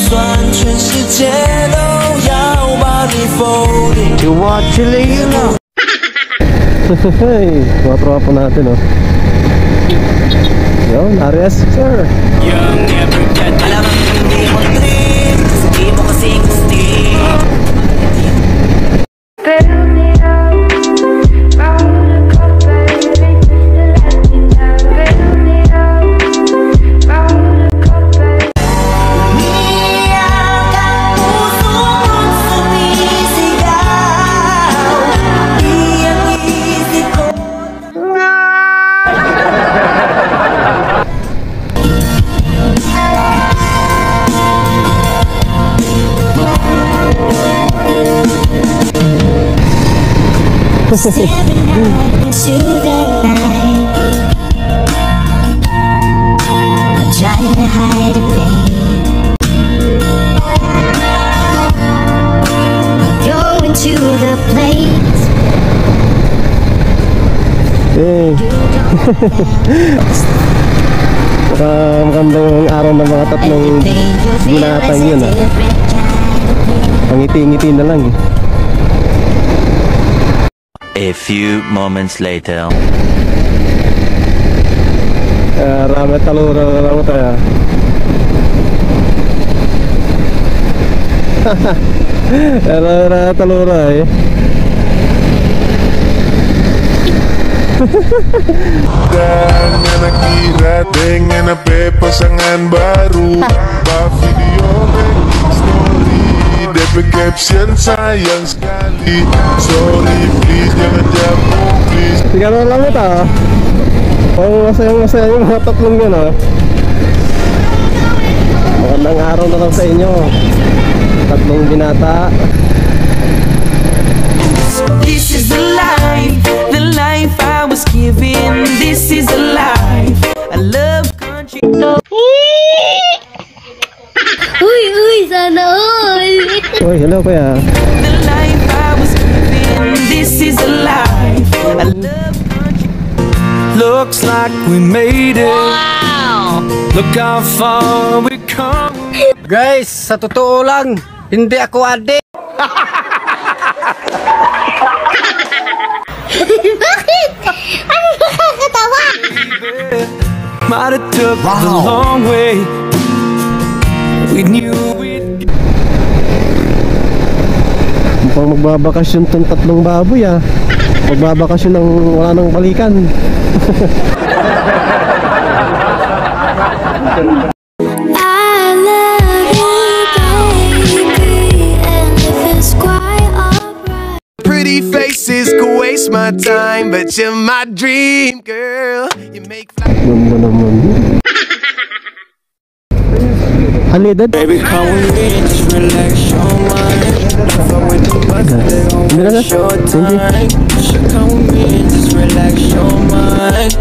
算全世界都要把你否定。You watch it, you know. Hey, mga tropa natin, oh. Yo, Aries, sir. Young never get. Alam mo hindi mo trip, hindi mo kasi gusto. Magandang araw ng mga tatlong binatang yun, ah. Pangiti-ngiti na lang, eh. A few moments later. Rame talura na lang tayo. Talura, eh. Dan anak kira dengan apa pasangan baru. Bah video story DP caption sayang sekali. Sorry please jangan jauh please. Tiga lang ito, ah. Masaya yung mga tatlong yun, ah. Magandang araw na lang sa inyo, tatlong binata. This is the life I was given. This is the life I love country. Uy, sana all. Uy, hello kuya. The life I was given. This is the life I love country. Looks like we made it. Wow! Look how far we come. Guys, sa totoo lang, hindi ako adik. Bakit? Ano nakakatawa? Might have took the long way. We knew we'd. Mukhang magbabakasyon tong tatlong baboy, ah. Magbabakasyon ng wala nang balikan. Pretty faces could waste my time, but you're my dream girl. You make Ganda naman. Halidad? Baby, come with me, just relax your mind. With the bus, they gon' waste your time. Come with me, just relax your mind.